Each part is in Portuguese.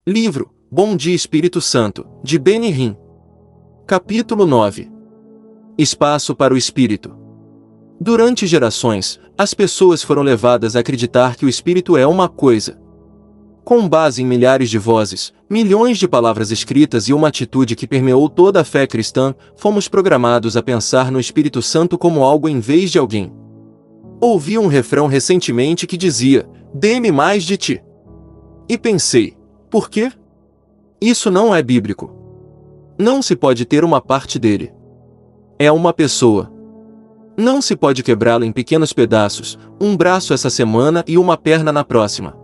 Livro Bom Dia Espírito Santo, de Benny Hinn. Capítulo 9. Espaço para o Espírito. Durante gerações, as pessoas foram levadas a acreditar que o Espírito é uma coisa. Com base em milhares de vozes, milhões de palavras escritas e uma atitude que permeou toda a fé cristã, fomos programados a pensar no Espírito Santo como algo em vez de alguém. Ouvi um refrão recentemente que dizia: "Dê-me mais de ti." E pensei: por quê? Isso não é bíblico. Não se pode ter uma parte dele. É uma pessoa. Não se pode quebrá-lo em pequenos pedaços, um braço essa semana e uma perna na próxima.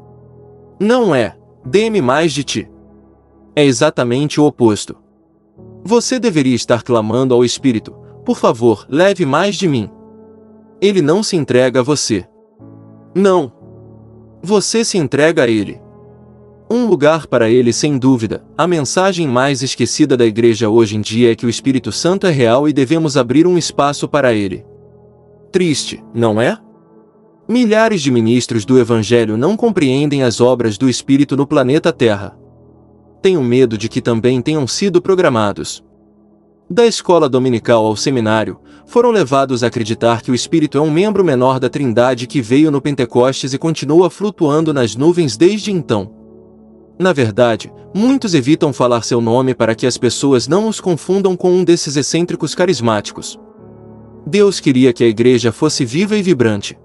Não é: "Dê-me mais de ti." É exatamente o oposto. Você deveria estar clamando ao Espírito: "Por favor, leve mais de mim." Ele não se entrega a você. Não. Você se entrega a ele. Um lugar para ele, sem dúvida. A mensagem mais esquecida da igreja hoje em dia é que o Espírito Santo é real e devemos abrir um espaço para ele. Triste, não é? Milhares de ministros do Evangelho não compreendem as obras do Espírito no planeta Terra. Tenho medo de que também tenham sido programados. Da escola dominical ao seminário, foram levados a acreditar que o Espírito é um membro menor da Trindade que veio no Pentecostes e continua flutuando nas nuvens desde então. Na verdade, muitos evitam falar seu nome para que as pessoas não os confundam com um desses excêntricos carismáticos. Deus queria que a igreja fosse viva e vibrante.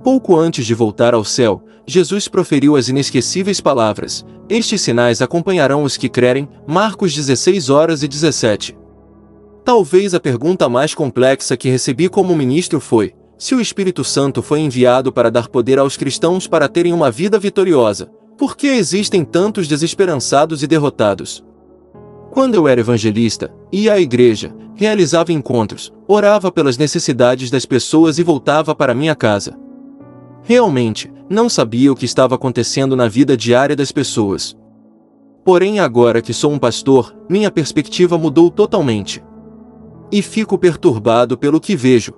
Pouco antes de voltar ao céu, Jesus proferiu as inesquecíveis palavras: "Estes sinais acompanharão os que crerem." Marcos 16:17. Talvez a pergunta mais complexa que recebi como ministro foi: se o Espírito Santo foi enviado para dar poder aos cristãos para terem uma vida vitoriosa, por que existem tantos desesperançados e derrotados? Quando eu era evangelista, ia à igreja, realizava encontros, orava pelas necessidades das pessoas e voltava para minha casa. Realmente, não sabia o que estava acontecendo na vida diária das pessoas. Porém, agora que sou um pastor, minha perspectiva mudou totalmente. E fico perturbado pelo que vejo.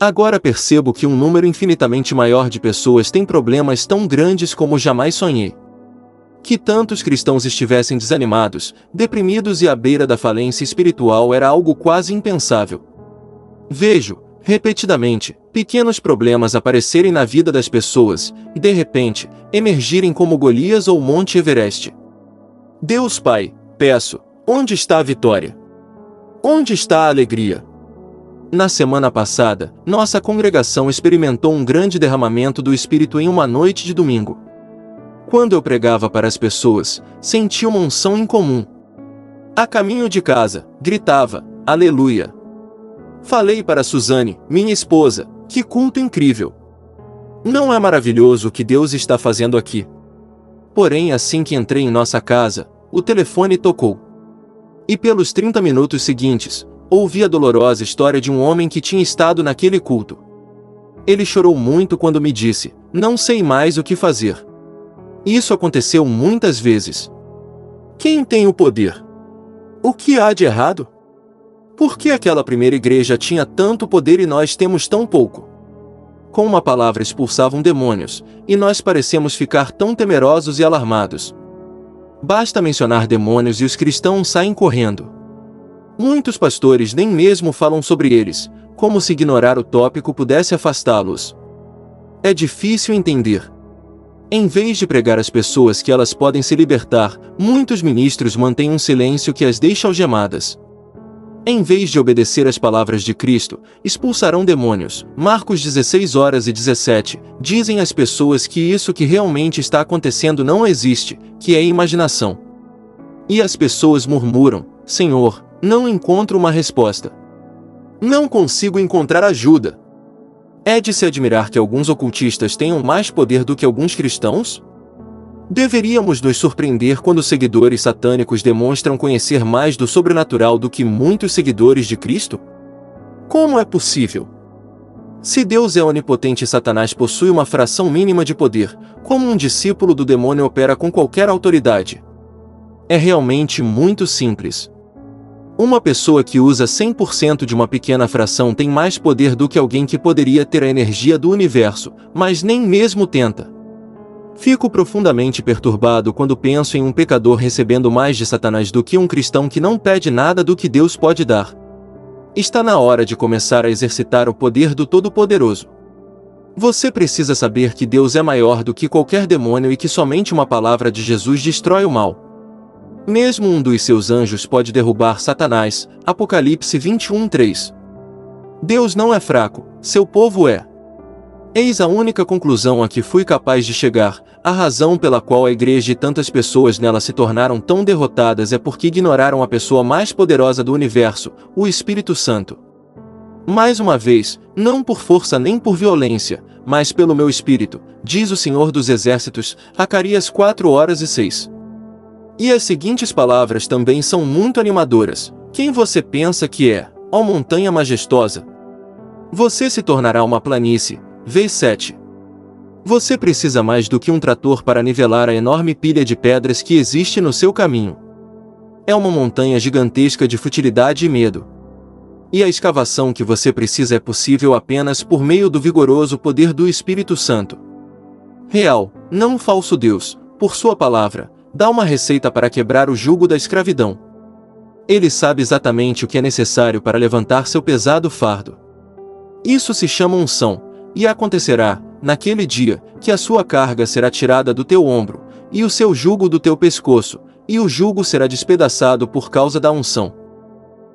Agora percebo que um número infinitamente maior de pessoas tem problemas tão grandes como jamais sonhei. Que tantos cristãos estivessem desanimados, deprimidos e à beira da falência espiritual era algo quase impensável. Vejo, repetidamente, pequenos problemas aparecerem na vida das pessoas, e de repente, emergirem como Golias ou Monte Everest. Deus Pai, peço, onde está a vitória? Onde está a alegria? Na semana passada, nossa congregação experimentou um grande derramamento do Espírito em uma noite de domingo. Quando eu pregava para as pessoas, senti uma unção incomum. A caminho de casa, gritava: "Aleluia!" Falei para Suzane, minha esposa: "Que culto incrível! Não é maravilhoso o que Deus está fazendo aqui?" Porém, assim que entrei em nossa casa, o telefone tocou. E pelos 30 minutos seguintes, ouvi a dolorosa história de um homem que tinha estado naquele culto. Ele chorou muito quando me disse: "Não sei mais o que fazer." Isso aconteceu muitas vezes. Quem tem o poder? O que há de errado? Por que aquela primeira igreja tinha tanto poder e nós temos tão pouco? Com uma palavra expulsavam demônios, e nós parecemos ficar tão temerosos e alarmados. Basta mencionar demônios e os cristãos saem correndo. Muitos pastores nem mesmo falam sobre eles, como se ignorar o tópico pudesse afastá-los. É difícil entender. Em vez de pregar às pessoas que elas podem se libertar, muitos ministros mantêm um silêncio que as deixa algemadas. Em vez de obedecer às palavras de Cristo, expulsarão demônios. Marcos 16:17, dizem às pessoas que isso que realmente está acontecendo não existe, que é imaginação. E as pessoas murmuram: "Senhor, não encontro uma resposta. Não consigo encontrar ajuda." É de se admirar que alguns ocultistas tenham mais poder do que alguns cristãos? Deveríamos nos surpreender quando seguidores satânicos demonstram conhecer mais do sobrenatural do que muitos seguidores de Cristo? Como é possível? Se Deus é onipotente e Satanás possui uma fração mínima de poder, como um discípulo do demônio opera com qualquer autoridade? É realmente muito simples. Uma pessoa que usa 100% de uma pequena fração tem mais poder do que alguém que poderia ter a energia do universo, mas nem mesmo tenta. Fico profundamente perturbado quando penso em um pecador recebendo mais de Satanás do que um cristão que não pede nada do que Deus pode dar. Está na hora de começar a exercitar o poder do Todo-Poderoso. Você precisa saber que Deus é maior do que qualquer demônio e que somente uma palavra de Jesus destrói o mal. Mesmo um dos seus anjos pode derrubar Satanás. Apocalipse 21:3. Deus não é fraco, seu povo é. Eis a única conclusão a que fui capaz de chegar. A razão pela qual a igreja e tantas pessoas nela se tornaram tão derrotadas é porque ignoraram a pessoa mais poderosa do universo, o Espírito Santo. Mais uma vez, não por força nem por violência, mas pelo meu Espírito, diz o Senhor dos Exércitos, Zacarias 4:6. E as seguintes palavras também são muito animadoras. Quem você pensa que é, ó montanha majestosa? Você se tornará uma planície. V7. Você precisa mais do que um trator para nivelar a enorme pilha de pedras que existe no seu caminho. É uma montanha gigantesca de futilidade e medo. E a escavação que você precisa é possível apenas por meio do vigoroso poder do Espírito Santo. Real, não falso Deus, por sua palavra, dá uma receita para quebrar o jugo da escravidão. Ele sabe exatamente o que é necessário para levantar seu pesado fardo. Isso se chama unção. E acontecerá, naquele dia, que a sua carga será tirada do teu ombro, e o seu jugo do teu pescoço, e o jugo será despedaçado por causa da unção.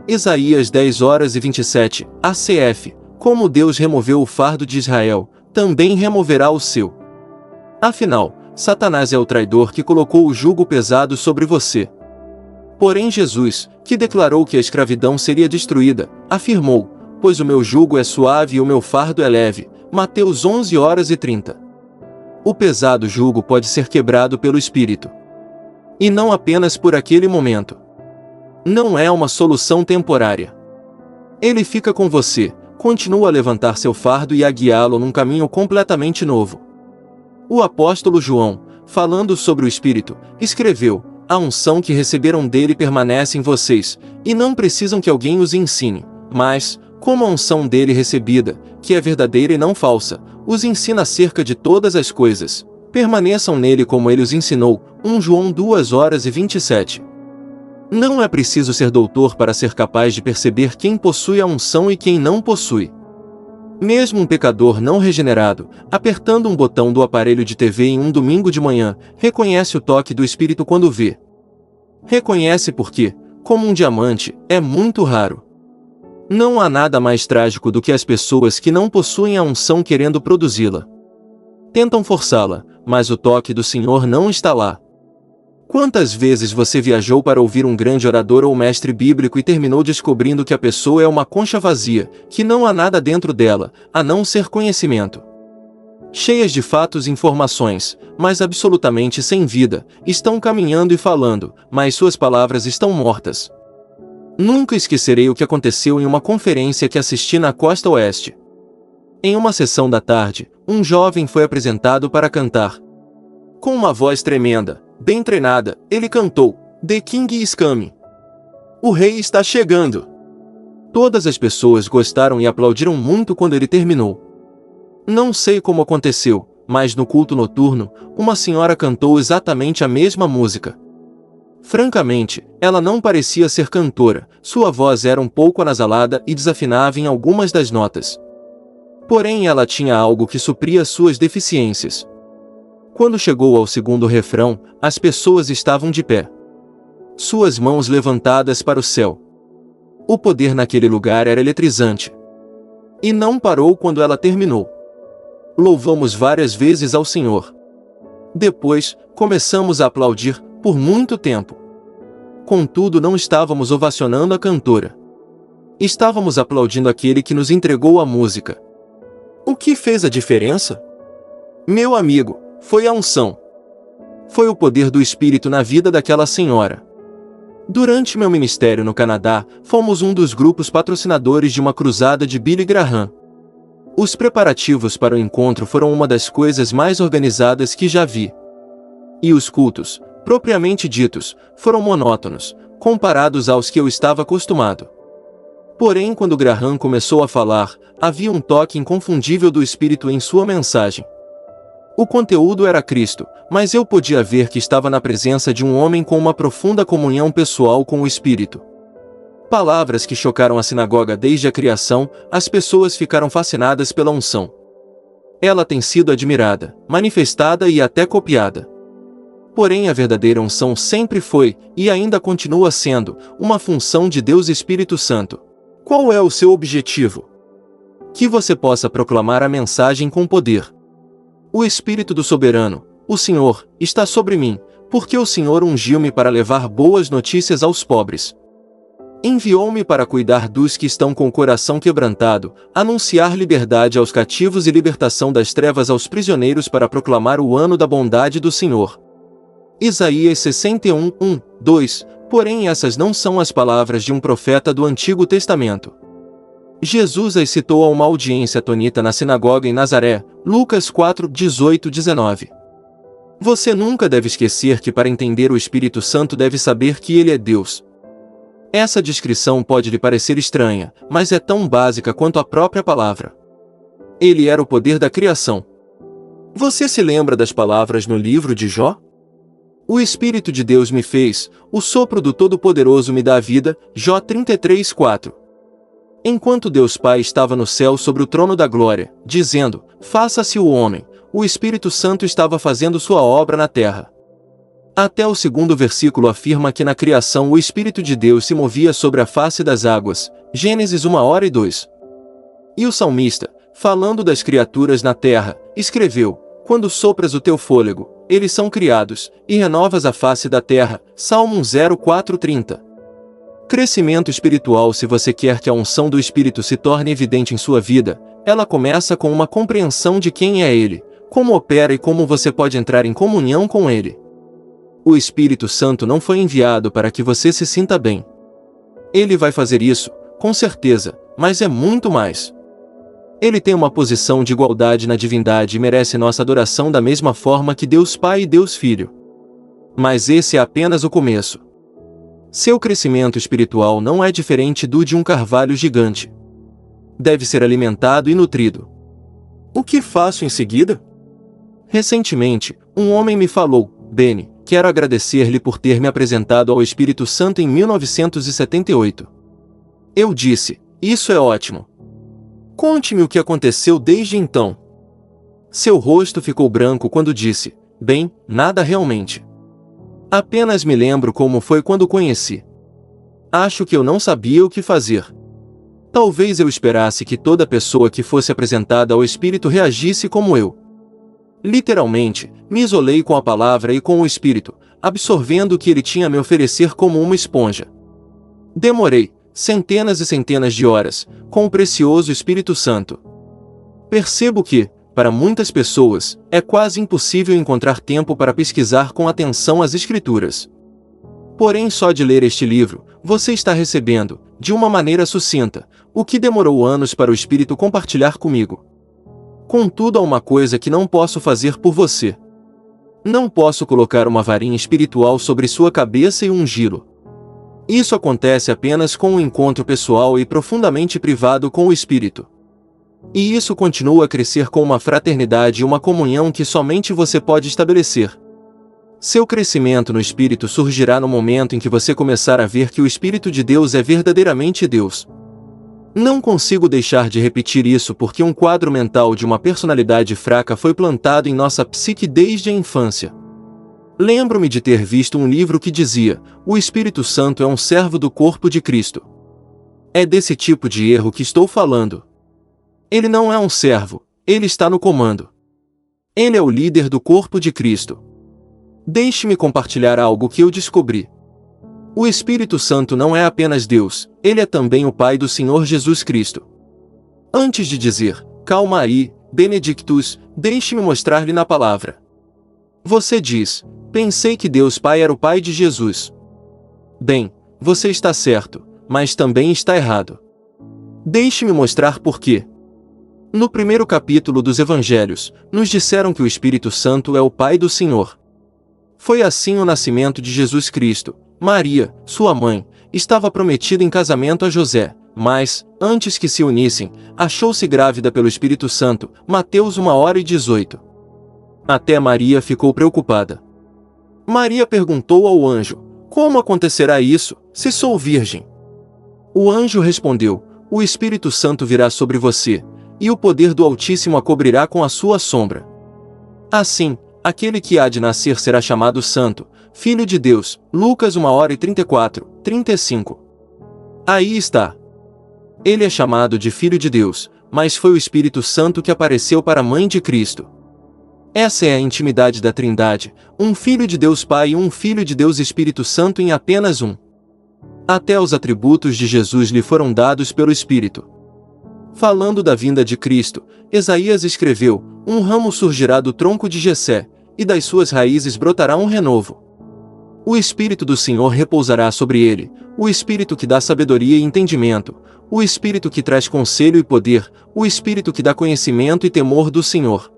Isaías 10:27, ACF, como Deus removeu o fardo de Israel, também removerá o seu. Afinal, Satanás é o traidor que colocou o jugo pesado sobre você. Porém Jesus, que declarou que a escravidão seria destruída, afirmou, pois o meu jugo é suave e o meu fardo é leve. Mateus 11:30. O pesado jugo pode ser quebrado pelo Espírito. E não apenas por aquele momento. Não é uma solução temporária. Ele fica com você, continua a levantar seu fardo e a guiá-lo num caminho completamente novo. O apóstolo João, falando sobre o Espírito, escreveu, a unção que receberam dele permanece em vocês, e não precisam que alguém os ensine, mas, como a unção dele recebida, que é verdadeira e não falsa, os ensina acerca de todas as coisas. Permaneçam nele como ele os ensinou. 1 João 2:27. Não é preciso ser doutor para ser capaz de perceber quem possui a unção e quem não possui. Mesmo um pecador não regenerado, apertando um botão do aparelho de TV em um domingo de manhã, reconhece o toque do Espírito quando vê. Reconhece porque, como um diamante, é muito raro. Não há nada mais trágico do que as pessoas que não possuem a unção querendo produzi-la. Tentam forçá-la, mas o toque do Senhor não está lá. Quantas vezes você viajou para ouvir um grande orador ou mestre bíblico e terminou descobrindo que a pessoa é uma concha vazia, que não há nada dentro dela, a não ser conhecimento? Cheias de fatos e informações, mas absolutamente sem vida, estão caminhando e falando, mas suas palavras estão mortas. Nunca esquecerei o que aconteceu em uma conferência que assisti na Costa Oeste. Em uma sessão da tarde, um jovem foi apresentado para cantar. Com uma voz tremenda, bem treinada, ele cantou, The King is coming. O rei está chegando. Todas as pessoas gostaram e aplaudiram muito quando ele terminou. Não sei como aconteceu, mas no culto noturno, uma senhora cantou exatamente a mesma música. Francamente, ela não parecia ser cantora, sua voz era um pouco anasalada e desafinava em algumas das notas. Porém ela tinha algo que supria suas deficiências. Quando chegou ao segundo refrão, as pessoas estavam de pé. Suas mãos levantadas para o céu. O poder naquele lugar era eletrizante. E não parou quando ela terminou. Louvamos várias vezes ao Senhor. Depois, começamos a aplaudir, por muito tempo. Contudo não estávamos ovacionando a cantora. Estávamos aplaudindo aquele que nos entregou a música. O que fez a diferença? Meu amigo, foi a unção. Foi o poder do Espírito na vida daquela senhora. Durante meu ministério no Canadá, fomos um dos grupos patrocinadores de uma cruzada de Billy Graham. Os preparativos para o encontro foram uma das coisas mais organizadas que já vi. E os cultos, propriamente ditos, foram monótonos, comparados aos que eu estava acostumado. Porém, quando Graham começou a falar, havia um toque inconfundível do Espírito em sua mensagem. O conteúdo era Cristo, mas eu podia ver que estava na presença de um homem com uma profunda comunhão pessoal com o Espírito. Palavras que chocaram a sinagoga desde a criação, as pessoas ficaram fascinadas pela unção. Ela tem sido admirada, manifestada e até copiada. Porém, a verdadeira unção sempre foi, e ainda continua sendo, uma função de Deus Espírito Santo. Qual é o seu objetivo? Que você possa proclamar a mensagem com poder. O Espírito do Soberano, o Senhor, está sobre mim, porque o Senhor ungiu-me para levar boas notícias aos pobres. Enviou-me para cuidar dos que estão com o coração quebrantado, anunciar liberdade aos cativos e libertação das trevas aos prisioneiros para proclamar o ano da bondade do Senhor. Isaías 61, 1, 2, porém essas não são as palavras de um profeta do Antigo Testamento. Jesus as citou a uma audiência atonita na sinagoga em Nazaré, Lucas 4, 18, 19. Você nunca deve esquecer que para entender o Espírito Santo deve saber que ele é Deus. Essa descrição pode lhe parecer estranha, mas é tão básica quanto a própria palavra. Ele era o poder da criação. Você se lembra das palavras no livro de Jó? O Espírito de Deus me fez, o sopro do Todo-Poderoso me dá a vida, Jó 33, 4. Enquanto Deus Pai estava no céu sobre o trono da glória, dizendo, faça-se o homem, o Espírito Santo estava fazendo sua obra na terra. Até o segundo versículo afirma que na criação o Espírito de Deus se movia sobre a face das águas, Gênesis 1:2. E o salmista, falando das criaturas na terra, escreveu, quando sopras o teu fôlego, eles são criados, e renovas a face da terra, Salmo 04:30. Crescimento espiritual. Se você quer que a unção do Espírito se torne evidente em sua vida, ela começa com uma compreensão de quem é Ele, como opera e como você pode entrar em comunhão com Ele. O Espírito Santo não foi enviado para que você se sinta bem. Ele vai fazer isso, com certeza, mas é muito mais. Ele tem uma posição de igualdade na divindade e merece nossa adoração da mesma forma que Deus Pai e Deus Filho. Mas esse é apenas o começo. Seu crescimento espiritual não é diferente do de um carvalho gigante. Deve ser alimentado e nutrido. O que faço em seguida? Recentemente, um homem me falou, Benny, quero agradecer-lhe por ter me apresentado ao Espírito Santo em 1978. Eu disse, isso é ótimo. Conte-me o que aconteceu desde então. Seu rosto ficou branco quando disse, bem, nada realmente. Apenas me lembro como foi quando o conheci. Acho que eu não sabia o que fazer. Talvez eu esperasse que toda pessoa que fosse apresentada ao Espírito reagisse como eu. Literalmente, me isolei com a palavra e com o Espírito, absorvendo o que ele tinha a me oferecer como uma esponja. Demorei centenas e centenas de horas, com o precioso Espírito Santo. Percebo que, para muitas pessoas, é quase impossível encontrar tempo para pesquisar com atenção as Escrituras. Porém, só de ler este livro, você está recebendo, de uma maneira sucinta, o que demorou anos para o Espírito compartilhar comigo. Contudo, há uma coisa que não posso fazer por você. Não posso colocar uma varinha espiritual sobre sua cabeça e ungí-lo. Isso acontece apenas com um encontro pessoal e profundamente privado com o Espírito. E isso continua a crescer com uma fraternidade e uma comunhão que somente você pode estabelecer. Seu crescimento no Espírito surgirá no momento em que você começar a ver que o Espírito de Deus é verdadeiramente Deus. Não consigo deixar de repetir isso porque um quadro mental de uma personalidade fraca foi plantado em nossa psique desde a infância. Lembro-me de ter visto um livro que dizia, o Espírito Santo é um servo do corpo de Cristo. É desse tipo de erro que estou falando. Ele não é um servo, ele está no comando. Ele é o líder do corpo de Cristo. Deixe-me compartilhar algo que eu descobri. O Espírito Santo não é apenas Deus, ele é também o Pai do Senhor Jesus Cristo. Antes de dizer, calma aí, Benedictus, deixe-me mostrar-lhe na palavra. Você diz, pensei que Deus Pai era o Pai de Jesus. Bem, você está certo, mas também está errado. Deixe-me mostrar por quê. No primeiro capítulo dos Evangelhos, nos disseram que o Espírito Santo é o Pai do Senhor. Foi assim o nascimento de Jesus Cristo. Maria, sua mãe, estava prometida em casamento a José, mas, antes que se unissem, achou-se grávida pelo Espírito Santo. Mateus 1:18. Até Maria ficou preocupada. Maria perguntou ao anjo: como acontecerá isso, se sou virgem? O anjo respondeu: o Espírito Santo virá sobre você, e o poder do Altíssimo a cobrirá com a sua sombra. Assim, aquele que há de nascer será chamado Santo, Filho de Deus. Lucas 1h34, 35. Aí está. Ele é chamado de Filho de Deus, mas foi o Espírito Santo que apareceu para a mãe de Cristo. Essa é a intimidade da Trindade, um Filho de Deus Pai e um Filho de Deus Espírito Santo em apenas um. Até os atributos de Jesus lhe foram dados pelo Espírito. Falando da vinda de Cristo, Isaías escreveu: um ramo surgirá do tronco de Jessé, e das suas raízes brotará um renovo. O Espírito do Senhor repousará sobre ele, o Espírito que dá sabedoria e entendimento, o Espírito que traz conselho e poder, o Espírito que dá conhecimento e temor do Senhor.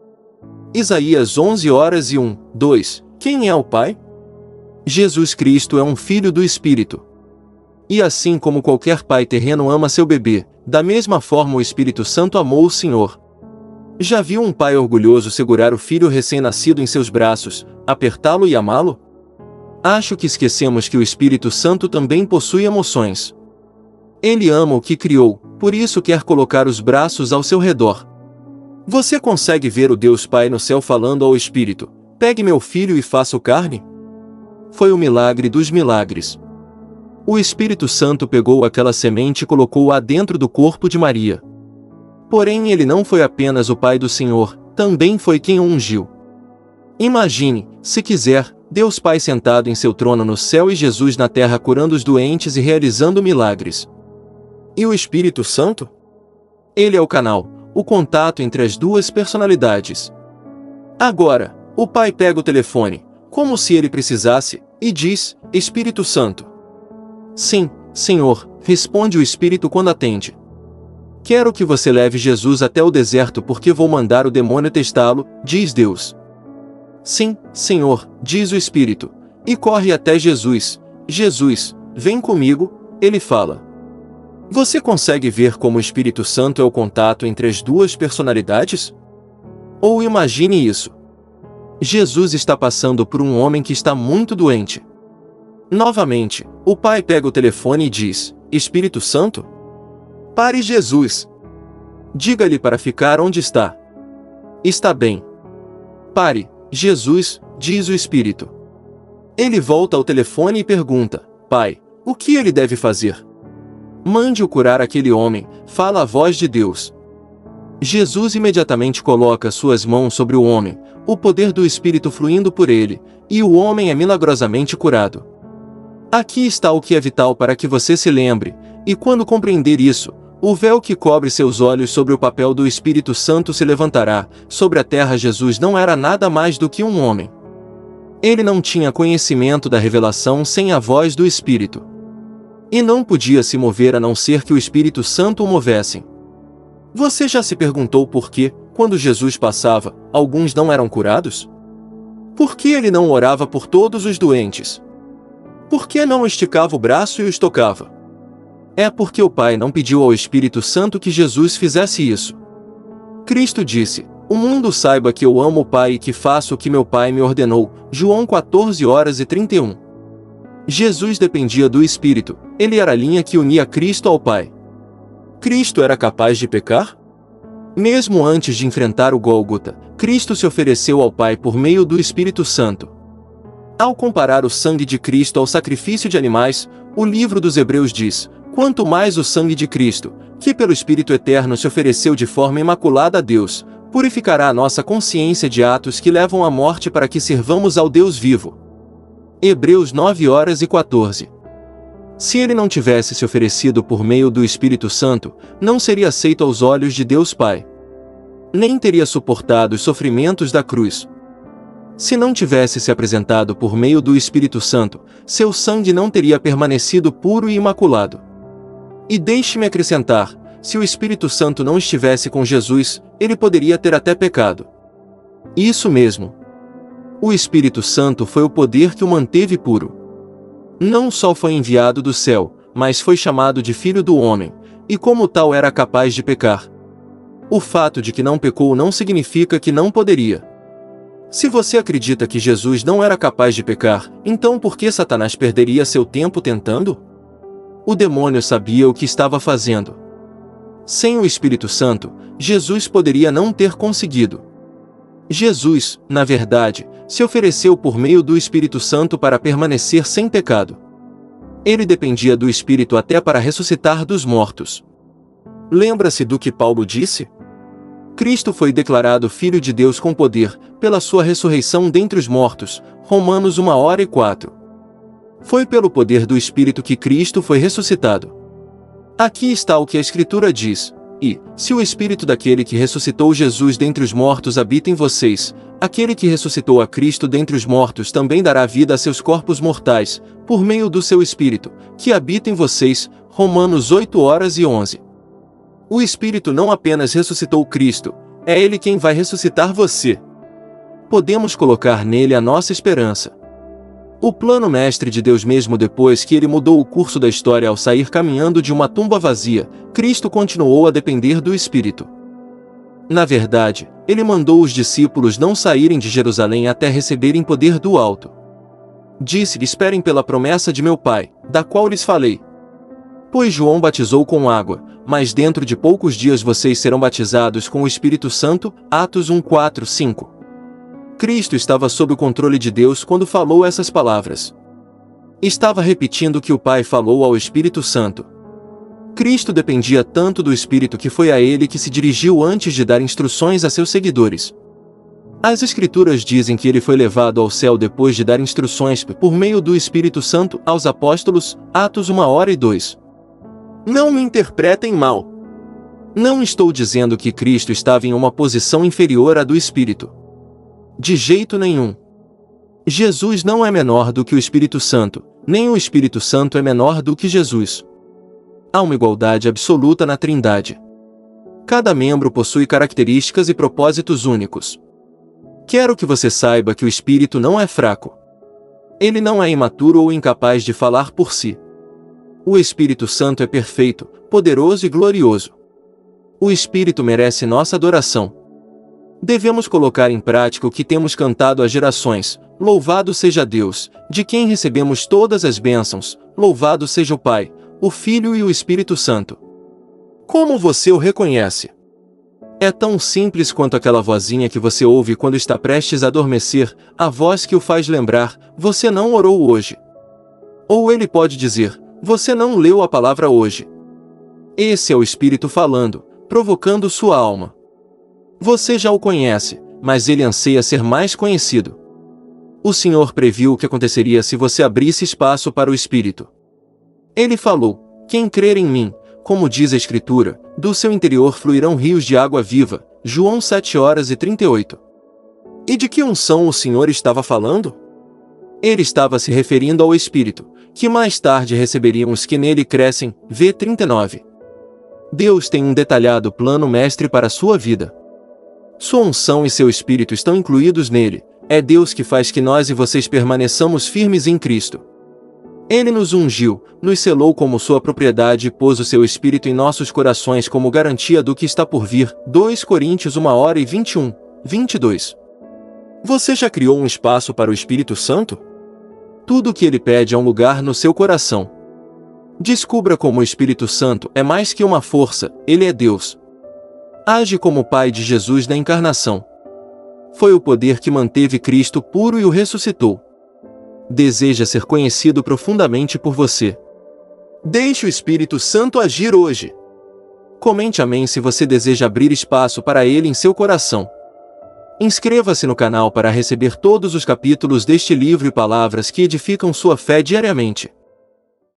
Isaías 11h01, 2. Quem é o Pai? Jesus Cristo é um filho do Espírito. E assim como qualquer pai terreno ama seu bebê, da mesma forma o Espírito Santo amou o Senhor. Já viu um pai orgulhoso segurar o filho recém-nascido em seus braços, apertá-lo e amá-lo? Acho que esquecemos que o Espírito Santo também possui emoções. Ele ama o que criou, por isso quer colocar os braços ao seu redor. Você consegue ver o Deus Pai no céu falando ao Espírito: pegue meu filho e faça-o carne? Foi o milagre dos milagres. O Espírito Santo pegou aquela semente e colocou-a dentro do corpo de Maria. Porém, ele não foi apenas o Pai do Senhor, também foi quem o ungiu. Imagine, se quiser, Deus Pai sentado em seu trono no céu e Jesus na terra curando os doentes e realizando milagres. E o Espírito Santo? Ele é o canal, o contato entre as duas personalidades. Agora, o Pai pega o telefone, como se ele precisasse, e diz: Espírito Santo. Sim, Senhor, responde o Espírito quando atende. Quero que você leve Jesus até o deserto porque vou mandar o demônio testá-lo, diz Deus. Sim, Senhor, diz o Espírito, e corre até Jesus. Jesus, vem comigo, ele fala. Você consegue ver como o Espírito Santo é o contato entre as duas personalidades? Ou imagine isso. Jesus está passando por um homem que está muito doente. Novamente, o Pai pega o telefone e diz: Espírito Santo? Pare Jesus. Diga-lhe para ficar onde está. Está bem. Pare, Jesus, diz o Espírito. Ele volta ao telefone e pergunta: Pai, o que ele deve fazer? Mande-o curar aquele homem, fala a voz de Deus. Jesus imediatamente coloca suas mãos sobre o homem, o poder do Espírito fluindo por ele, e o homem é milagrosamente curado. Aqui está o que é vital para que você se lembre, e quando compreender isso, o véu que cobre seus olhos sobre o papel do Espírito Santo se levantará. Sobre a terra Jesus não era nada mais do que um homem. Ele não tinha conhecimento da revelação sem a voz do Espírito. E não podia se mover a não ser que o Espírito Santo o movesse. Você já se perguntou por que, quando Jesus passava, alguns não eram curados? Por que ele não orava por todos os doentes? Por que não esticava o braço e os tocava? É porque o Pai não pediu ao Espírito Santo que Jesus fizesse isso. Cristo disse: o mundo saiba que eu amo o Pai e que faço o que meu Pai me ordenou. João 14h31. Jesus dependia do Espírito, ele era a linha que unia Cristo ao Pai. Cristo era capaz de pecar? Mesmo antes de enfrentar o Gólgota, Cristo se ofereceu ao Pai por meio do Espírito Santo. Ao comparar o sangue de Cristo ao sacrifício de animais, o livro dos Hebreus diz: quanto mais o sangue de Cristo, que pelo Espírito Eterno se ofereceu de forma imaculada a Deus, purificará a nossa consciência de atos que levam à morte para que sirvamos ao Deus vivo. Hebreus 9h14. Se ele não tivesse se oferecido por meio do Espírito Santo, não seria aceito aos olhos de Deus Pai. Nem teria suportado os sofrimentos da cruz. Se não tivesse se apresentado por meio do Espírito Santo, seu sangue não teria permanecido puro e imaculado. E deixe-me acrescentar, se o Espírito Santo não estivesse com Jesus, ele poderia ter até pecado. Isso mesmo. O Espírito Santo foi o poder que o manteve puro. Não só foi enviado do céu, mas foi chamado de Filho do Homem, e como tal era capaz de pecar. O fato de que não pecou não significa que não poderia. Se você acredita que Jesus não era capaz de pecar, então por que Satanás perderia seu tempo tentando? O demônio sabia o que estava fazendo. Sem o Espírito Santo, Jesus poderia não ter conseguido. Jesus, na verdade, se ofereceu por meio do Espírito Santo para permanecer sem pecado. Ele dependia do Espírito até para ressuscitar dos mortos. Lembra-se do que Paulo disse? Cristo foi declarado Filho de Deus com poder, pela sua ressurreição dentre os mortos, Romanos 1:4. Foi pelo poder do Espírito que Cristo foi ressuscitado. Aqui está o que a Escritura diz: e, se o Espírito daquele que ressuscitou Jesus dentre os mortos habita em vocês, aquele que ressuscitou a Cristo dentre os mortos também dará vida a seus corpos mortais, por meio do seu Espírito, que habita em vocês, Romanos 8:11. O Espírito não apenas ressuscitou Cristo, é Ele quem vai ressuscitar você. Podemos colocar nele a nossa esperança. O plano mestre de Deus, mesmo depois que ele mudou o curso da história ao sair caminhando de uma tumba vazia, Cristo continuou a depender do Espírito. Na verdade, ele mandou os discípulos não saírem de Jerusalém até receberem poder do alto. Disse: esperem pela promessa de meu Pai, da qual lhes falei. Pois João batizou com água, mas dentro de poucos dias vocês serão batizados com o Espírito Santo. Atos 1:4-5. Cristo estava sob o controle de Deus quando falou essas palavras. Estava repetindo o que o Pai falou ao Espírito Santo. Cristo dependia tanto do Espírito que foi a ele que se dirigiu antes de dar instruções a seus seguidores. As Escrituras dizem que ele foi levado ao céu depois de dar instruções por meio do Espírito Santo aos apóstolos, Atos 1:2. Não me interpretem mal. Não estou dizendo que Cristo estava em uma posição inferior à do Espírito. De jeito nenhum. Jesus não é menor do que o Espírito Santo, nem o Espírito Santo é menor do que Jesus. Há uma igualdade absoluta na Trindade. Cada membro possui características e propósitos únicos. Quero que você saiba que o Espírito não é fraco. Ele não é imaturo ou incapaz de falar por si. O Espírito Santo é perfeito, poderoso e glorioso. O Espírito merece nossa adoração. Devemos colocar em prática o que temos cantado há gerações: louvado seja Deus, de quem recebemos todas as bênçãos, louvado seja o Pai, o Filho e o Espírito Santo. Como você o reconhece? É tão simples quanto aquela vozinha que você ouve quando está prestes a adormecer, a voz que o faz lembrar: você não orou hoje. Ou ele pode dizer: você não leu a palavra hoje. Esse é o Espírito falando, provocando sua alma. Você já o conhece, mas ele anseia ser mais conhecido. O Senhor previu o que aconteceria se você abrisse espaço para o Espírito. Ele falou: quem crer em mim, como diz a Escritura, do seu interior fluirão rios de água viva. João 7:38. E de que unção o Senhor estava falando? Ele estava se referindo ao Espírito, que mais tarde receberiam os que nele crescem. V 39. Deus tem um detalhado plano mestre para a sua vida. Sua unção e seu Espírito estão incluídos nele. É Deus que faz que nós e vocês permaneçamos firmes em Cristo. Ele nos ungiu, nos selou como sua propriedade e pôs o seu Espírito em nossos corações como garantia do que está por vir. 2 Coríntios 1:21, 22. Você já criou um espaço para o Espírito Santo? Tudo o que ele pede é um lugar no seu coração. Descubra como o Espírito Santo é mais que uma força, ele é Deus. Age como o Pai de Jesus na encarnação. Foi o poder que manteve Cristo puro e o ressuscitou. Deseja ser conhecido profundamente por você. Deixe o Espírito Santo agir hoje. Comente amém se você deseja abrir espaço para ele em seu coração. Inscreva-se no canal para receber todos os capítulos deste livro e palavras que edificam sua fé diariamente.